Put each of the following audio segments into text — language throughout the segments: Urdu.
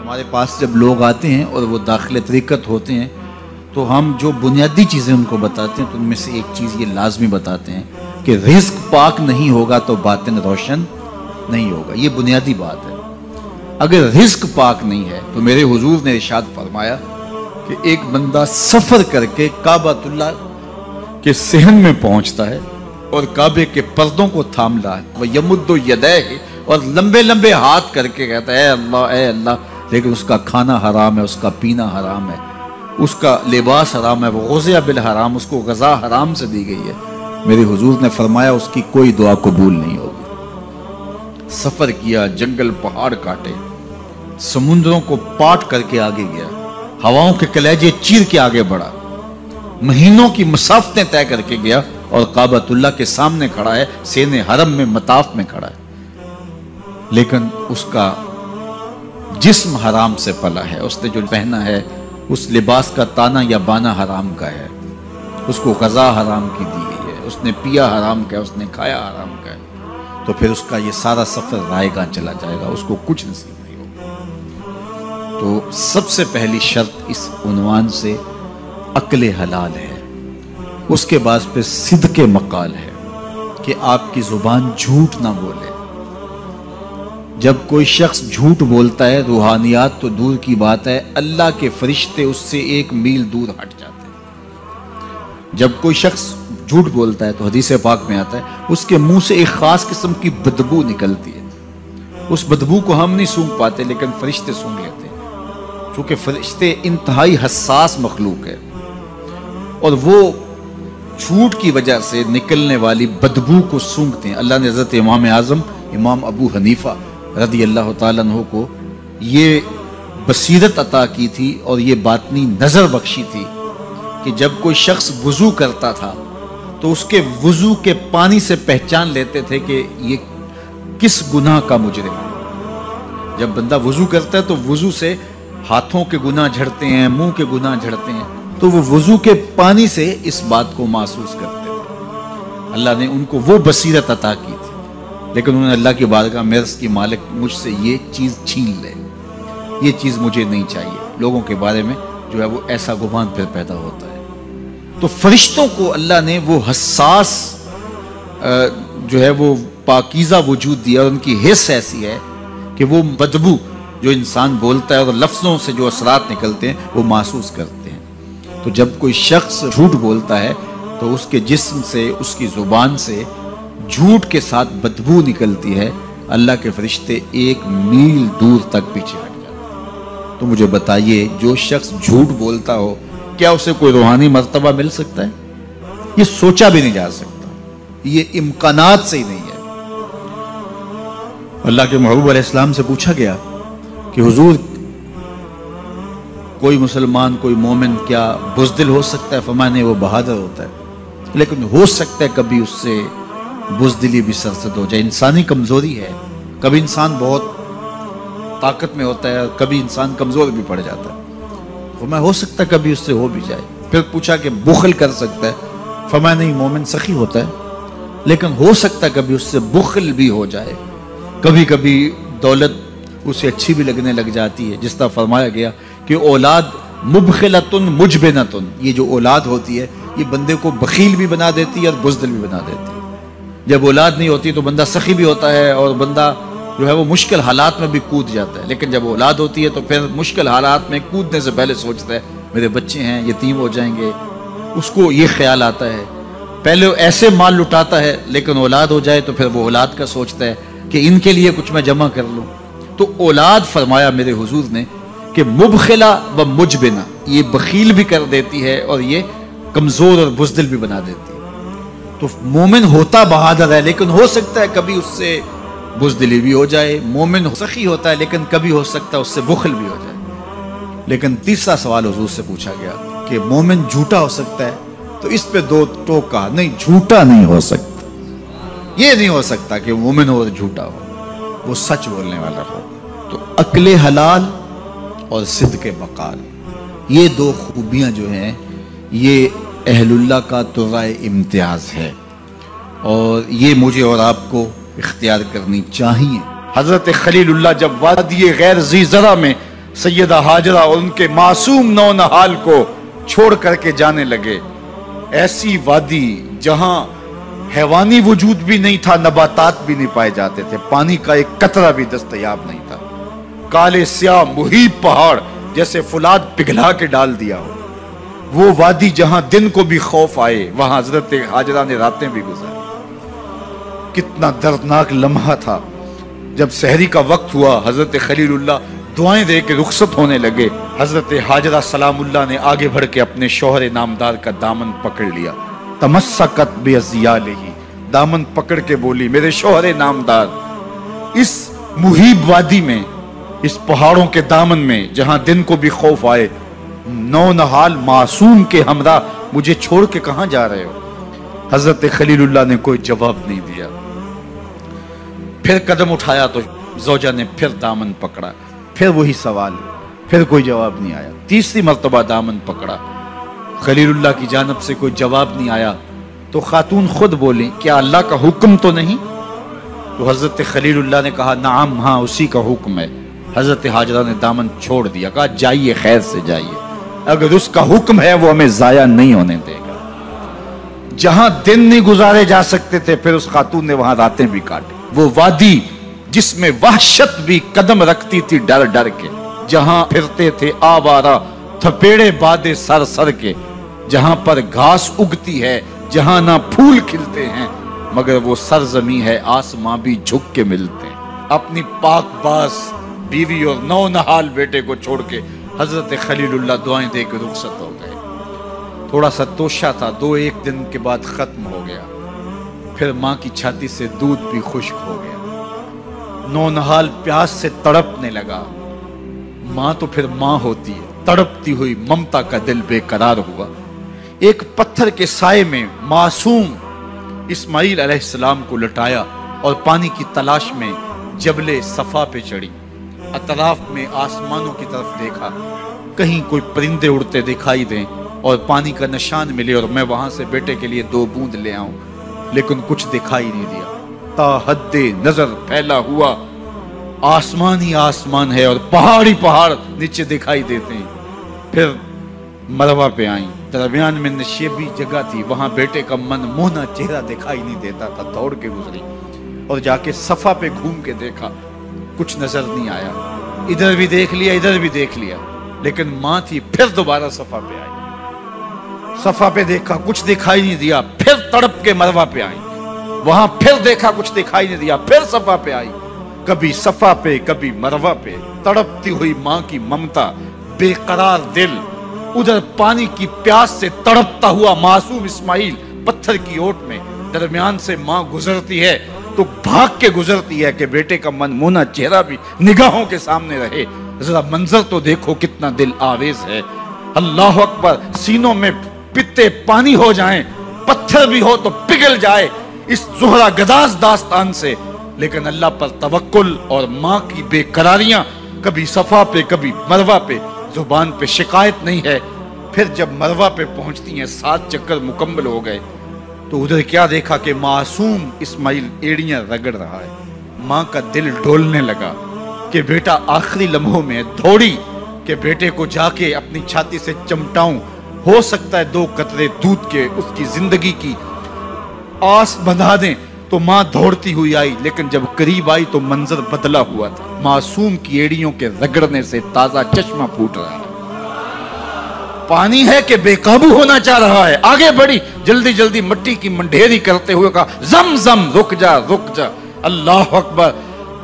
ہمارے پاس جب لوگ آتے ہیں اور وہ داخل طریقت ہوتے ہیں تو ہم جو بنیادی چیزیں ان کو بتاتے ہیں تو ان میں سے ایک چیز یہ لازمی بتاتے ہیں کہ رزق پاک نہیں ہوگا تو باطن روشن نہیں ہوگا. یہ بنیادی بات ہے. اگر رزق پاک نہیں ہے تو میرے حضور نے ارشاد فرمایا کہ ایک بندہ سفر کر کے کعبۃ اللہ کے صحن میں پہنچتا ہے اور کعبے کے پردوں کو تھام رہا ہے وَيَمُدُّ يَدَيْهِ اور لمبے لمبے ہاتھ کر کے کہتا ہے اے اللہ, لیکن اس کا کھانا حرام ہے, اس کا پینا حرام ہے, اس کا لباس حرام ہے, وہ غزیہ بالحرام, اس کو غذا حرام سے دی گئی ہے. میرے حضور نے فرمایا اس کی کوئی دعا قبول نہیں ہوگی. سفر کیا, جنگل پہاڑ کاٹے, سمندروں کو پاٹ کر کے آگے گیا, ہواؤں کے کلیجے چیر کے آگے بڑھا, مہینوں کی مسافتیں طے کر کے گیا اور کعبۃ اللہ کے سامنے کھڑا ہے, سین حرم میں مطاف میں کھڑا ہے, لیکن اس کا جسم حرام سے پلا ہے. اس نے جو پہنا ہے اس لباس کا تانا یا بانا حرام کا ہے, اس کو غذا حرام کی دی گئی ہے, اس نے پیا حرام کا ہے, اس نے کھایا حرام کا ہے, تو پھر اس کا یہ سارا سفر رائے گاں چلا جائے گا, اس کو کچھ نصیب نہیں ہوگا. تو سب سے پہلی شرط اس عنوان سے عقل حلال ہے. اس کے بعد پہ صدق مقال ہے کہ آپ کی زبان جھوٹ نہ بولے. جب کوئی شخص جھوٹ بولتا ہے روحانیات تو دور کی بات ہے, اللہ کے فرشتے اس سے 1 میل دور ہٹ جاتے ہیں. جب کوئی شخص جھوٹ بولتا ہے تو حدیث پاک میں آتا ہے اس کے منہ سے ایک خاص قسم کی بدبو نکلتی ہے. اس بدبو کو ہم نہیں سونگھ پاتے لیکن فرشتے سونگھ لیتے ہیں, چونکہ فرشتے انتہائی حساس مخلوق ہے اور وہ جھوٹ کی وجہ سے نکلنے والی بدبو کو سونگھتے ہیں. اللہ نے حضرت امام اعظم امام ابو حنیفہ رضی اللہ تعالیٰ عنہ کو یہ بصیرت عطا کی تھی اور یہ باطنی نظر بخشی تھی کہ جب کوئی شخص وضو کرتا تھا تو اس کے وضو کے پانی سے پہچان لیتے تھے کہ یہ کس گناہ کا مجرم ہے. جب بندہ وضو کرتا ہے تو وضو سے ہاتھوں کے گناہ جھڑتے ہیں, منہ کے گناہ جھڑتے ہیں, تو وہ وضو کے پانی سے اس بات کو محسوس کرتے تھے. اللہ نے ان کو وہ بصیرت عطا کی تھی, لیکن انہوں نے اللہ کی بارگاہ میں عرض کی مالک مجھ سے یہ چیز چھین لے, یہ چیز مجھے نہیں چاہیے. لوگوں کے بارے میں جو ہے وہ ایسا گمان پھر پیدا ہوتا ہے. تو فرشتوں کو اللہ نے وہ حساس جو ہے وہ پاکیزہ وجود دیا, اور ان کی حس ایسی ہے کہ وہ بدبو جو انسان بولتا ہے اور لفظوں سے جو اثرات نکلتے ہیں وہ محسوس کرتے ہیں. تو جب کوئی شخص جھوٹ بولتا ہے تو اس کے جسم سے, اس کی زبان سے جھوٹ کے ساتھ بدبو نکلتی ہے. اللہ کے فرشتے 1 میل دور تک پیچھے ہٹ جاتے ہیں. تو مجھے بتائیے جو شخص جھوٹ بولتا ہو کیا اسے کوئی روحانی مرتبہ مل سکتا ہے؟ یہ سوچا بھی نہیں جا سکتا, یہ امکانات سے ہی نہیں ہے. اللہ کے محبوب علیہ السلام سے پوچھا گیا کہ حضور کوئی مسلمان کوئی مومن کیا بزدل ہو سکتا ہے؟ فرمایا نہیں, وہ بہادر ہوتا ہے, لیکن ہو سکتا ہے کبھی اس سے بزدلی بھی سرزد ہو جائے. انسانی کمزوری ہے, کبھی انسان بہت طاقت میں ہوتا ہے اور کبھی انسان کمزور بھی پڑ جاتا ہے. فرمایا ہو سکتا ہے کبھی اس سے ہو بھی جائے. پھر پوچھا کہ بخل کر سکتا ہے؟ فرمایا نہیں, مومن سخی ہوتا ہے لیکن ہو سکتا ہے کبھی اس سے بخل بھی ہو جائے. کبھی کبھی دولت اسے اچھی بھی لگنے لگ جاتی ہے, جس طرح فرمایا گیا کہ اولاد مبخلتن مجبنتن, یہ جو اولاد ہوتی ہے یہ بندے کو بخیل بھی بنا دیتی ہے اور بزدل بھی بنا دیتی ہے. جب اولاد نہیں ہوتی تو بندہ سخی بھی ہوتا ہے اور بندہ جو ہے وہ مشکل حالات میں بھی کود جاتا ہے, لیکن جب اولاد ہوتی ہے تو پھر مشکل حالات میں کودنے سے پہلے سوچتا ہے میرے بچے ہیں یتیم ہو جائیں گے. اس کو یہ خیال آتا ہے, پہلے ایسے مال لٹاتا ہے لیکن اولاد ہو جائے تو پھر وہ اولاد کا سوچتا ہے کہ ان کے لیے کچھ میں جمع کر لوں. تو اولاد فرمایا میرے حضور نے کہ مبخلہ و مجبنہ, یہ بخیل بھی کر دیتی ہے اور یہ کمزور اور بزدل بھی بنا دیتی ہے. تو مومن ہوتا بہادر ہے لیکن ہو سکتا ہے کبھی اس سے بزدلی بھی ہو جائے. مومن سخی ہوتا ہے لیکن کبھی ہو سکتا ہے اس سے بخل بھی ہو جائے. لیکن تیسرا سوال حضور سے پوچھا گیا کہ مومن جھوٹا ہو سکتا ہے؟ تو اس پہ 2 ٹوک کہا, نہیں جھوٹا نہیں ہو سکتا. یہ نہیں ہو سکتا کہ مومن ہو اور جھوٹا ہو, وہ سچ بولنے والا ہو. تو عقل حلال اور صدق مقال, یہ 2 خوبیاں جو ہیں یہ اہل اللہ کا ترائے امتیاز ہے اور یہ مجھے اور آپ کو اختیار کرنی چاہیے. حضرت خلیل اللہ جب وادی غیر ذی زرع میں سیدہ ہاجرہ اور ان کے معصوم نونہال کو چھوڑ کر کے جانے لگے. ایسی وادی جہاں حیوانی وجود بھی نہیں تھا، نباتات بھی نہیں پائے جاتے تھے، پانی کا ایک قطرہ بھی دستیاب نہیں تھا. کالے سیاہ محیط پہاڑ جیسے فولاد پگھلا کے ڈال دیا ہو. وہ وادی جہاں دن کو بھی خوف آئے، وہاں حضرت ہاجرہ نے راتیں بھی گزاری. کتنا دردناک لمحہ تھا. جب سحری کا وقت ہوا، حضرت خلیل اللہ دعائیں دے کے رخصت ہونے لگے. حضرت ہاجرہ سلام اللہ نے آگے بڑھ کے اپنے شوہر نامدار کا دامن پکڑ لیا. تمسکت بعضیالہ، دامن پکڑ کے بولی میرے شوہر نامدار، اس محیب وادی میں، اس پہاڑوں کے دامن میں جہاں دن کو بھی خوف آئے، نونہال معصوم کے ہمراہ مجھے چھوڑ کے کہاں جا رہے ہو؟ حضرت خلیل اللہ نے کوئی جواب نہیں دیا. پھر قدم اٹھایا تو زوجہ نے پھر دامن پکڑا، پھر وہی سوال، پھر کوئی جواب نہیں آیا. تیسری مرتبہ دامن پکڑا، خلیل اللہ کی جانب سے کوئی جواب نہیں آیا. تو خاتون خود بولیں کیا اللہ کا حکم تو نہیں؟ تو حضرت خلیل اللہ نے کہا نعم، ہاں اسی کا حکم ہے. حضرت ہاجرہ نے دامن چھوڑ دیا، کہا جائیے، خیر سے جائیے، اگر اس کا حکم ہے وہ ہمیں ضائع نہیں ہونے دے گا. جہاں دن نہیں گزارے جا سکتے تھے پھر اس خاتون نے وہاں راتیں بھی کاٹی. وہ وادی جس میں وحشت بھی قدم رکھتی تھی ڈر ڈر کے، جہاں پھرتے تھے آوارہ تھپیڑے بادے سر سر کے، جہاں پر گھاس اگتی ہے، جہاں نہ پھول کھلتے ہیں، مگر وہ سرزمین ہے آسماں بھی جھک کے ملتے ہیں. اپنی پاک باز بیوی اور نونہال بیٹے کو چھوڑ کے حضرت خلیل اللہ دعائیں دے کے رخصت ہو گئے. تھوڑا سا توشہ تھا، 2-1 دن کے بعد ختم ہو گیا. پھر ماں کی چھاتی سے دودھ بھی خشک ہو گیا. نونہال پیاس سے تڑپنے لگا. ماں تو پھر ماں ہوتی ہے. تڑپتی ہوئی ممتا کا دل بے قرار ہوا. ایک پتھر کے سائے میں معصوم اسماعیل علیہ السلام کو لٹایا اور پانی کی تلاش میں جبل صفا پہ چڑھی. اطراف میں آسمانوں کی طرف دیکھا، کہیں کوئی پرندے اڑتے دکھائی دیں اور پانی کا نشان ملے اور میں وہاں سے بیٹے کے لیے 2 بوند لے آؤں، لیکن کچھ دکھائی نہیں دیا. تا حد نظر پھیلا ہوا آسمان ہی آسمان ہے اور پہاڑ ہی پہاڑ نیچے دکھائی دیتے ہیں. پھر مروہ پہ آئیں. درمیان میں نشیبی جگہ تھی، وہاں بیٹے کا من موہنا چہرہ دکھائی نہیں دیتا تھا. دوڑ کے گزری اور جا کے صفا پہ گھوم کے دیکھا، کچھ نظر نہیں آیا. ادھر بھی دیکھ لیا، ادھر بھی دیکھ لیا، لیکن ماں تھی. پھر دوبارہ صفا پہ آئی، صفا پہ دیکھا، کچھ دکھائی نہیں دیا. پھر تڑپ کے مروہ پہ آئی، وہاں پھر دیکھا، کچھ دکھائی نہیں دیا. پھر صفا پہ آئی، کبھی صفا پہ کبھی مروہ پہ. تڑپتی ہوئی ماں کی ممتا، بے قرار دل. ادھر پانی کی پیاس سے تڑپتا ہوا معصوم اسماعیل پتھر کی اوٹ میں. درمیان سے ماں گزرتی ہے تو بھاگ کے گزرتی ہے کہ بیٹے کا من مونا چہرہ بھی نگاہوں کے سامنے رہے. ذرا منظر تو دیکھو کتنا دل آویز ہے. اللہ اکبر، سینوں میں پتے پانی ہو جائیں، پتھر بھی ہو تو پگھل جائے اس زہرہ گداز داستان سے. لیکن اللہ پر توکل اور ماں کی بے قراریاں، کبھی صفا پہ کبھی مروہ پہ، زبان پہ شکایت نہیں ہے. پھر جب مروہ پہ پہنچتی ہیں، 7 چکر مکمل ہو گئے، تو ادھر کیا دیکھا کہ معصوم اسماعیل ایڑیاں رگڑ رہا ہے. ماں کا دل ڈولنے لگا کہ بیٹا آخری لمحوں میں. دوڑی کہ بیٹے کو جا کے اپنی چھاتی سے چمٹاؤں، ہو سکتا ہے 2 قطرے دودھ کے اس کی زندگی کی آس بندھا دیں. تو ماں دوڑتی ہوئی آئی، لیکن جب قریب آئی تو منظر بدلا ہوا تھا. معصوم کی ایڑیوں کے رگڑنے سے تازہ چشمہ پھوٹ رہا ہے. پانی ہے کہ بے قابو ہونا چاہ رہا ہے. آگے بڑھی، جلدی جلدی مٹی کی منڈھیری کرتے ہوئے کہا زم زم، رک جا رک جا. اللہ اکبر.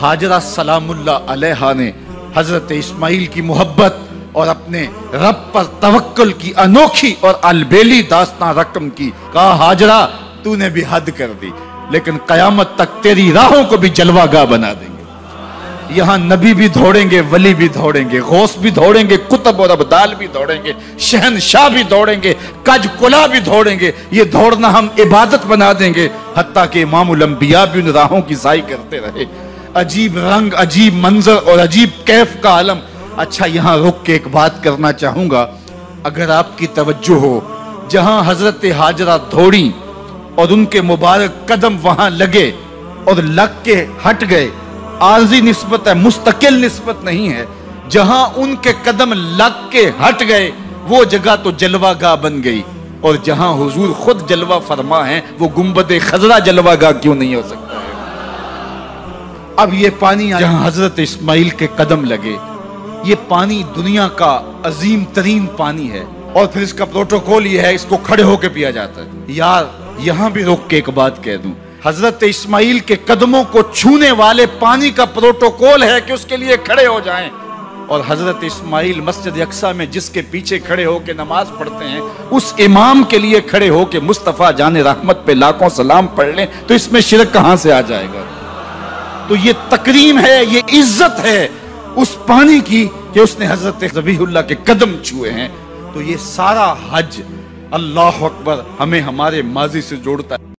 ہاجرہ سلام اللہ علیہا نے حضرت اسماعیل کی محبت اور اپنے رب پر توکل کی انوکھی اور البیلی داستان رقم کی. کہا ہاجرہ تو نے بھی حد کر دی، لیکن قیامت تک تیری راہوں کو بھی جلوہ گاہ بنا دیں گے. یہاں نبی بھی دوڑیں گے، ولی بھی دوڑیں گے، غوث بھی دوڑیں گے، کتب اور ابدال بھی دوڑیں گے، شہنشاہ بھی دوڑیں گے، کج کلا بھی دوڑیں گے. یہ دوڑنا ہم عبادت بنا دیں گے. حتیٰ کہ امام الانبیاء بھی ان راہوں کی سائی کرتے رہے. عجیب رنگ، عجیب منظر اور عجیب کیف کا عالم. اچھا، یہاں رک کے ایک بات کرنا چاہوں گا، اگر آپ کی توجہ ہو. جہاں حضرت ہاجرہ دوڑی اور ان کے مبارک قدم وہاں لگے اور لگ کے ہٹ گئے، عارضی نسبت ہے، مستقل نسبت نہیں ہے. جہاں ان کے قدم لگ کے ہٹ گئے وہ جگہ تو جلوہ گاہ بن گئی، اور جہاں حضور خود جلوہ فرما ہیں وہ گنبد خضرا جلوہ گاہ کیوں نہیں ہو سکتا ہے؟ اب یہ پانی جہاں حضرت اسماعیل کے قدم لگے، یہ پانی دنیا کا عظیم ترین پانی ہے، اور پھر اس کا پروٹوکول یہ ہے، اس کو کھڑے ہو کے پیا جاتا ہے۔ یار یہاں بھی روک کے ایک بات کہہ دوں، حضرت اسماعیل کے قدموں کو چھونے والے پانی کا پروٹوکول ہے کہ اس کے لیے کھڑے ہو جائیں، اور حضرت اسماعیل مسجد اقصی میں جس کے پیچھے کھڑے ہو کے نماز پڑھتے ہیں اس امام کے لیے کھڑے ہو کے مصطفیٰ جان رحمت پہ لاکھوں سلام پڑھ لیں تو اس میں شرک کہاں سے آ جائے گا؟ تو یہ تکریم ہے، یہ عزت ہے اس پانی کی کہ اس نے حضرت ذبیح اللہ کے قدم چھوئے ہیں۔ تو یہ سارا حج اللہ اکبر ہمیں ہمارے ماضی سے جوڑتا ہے۔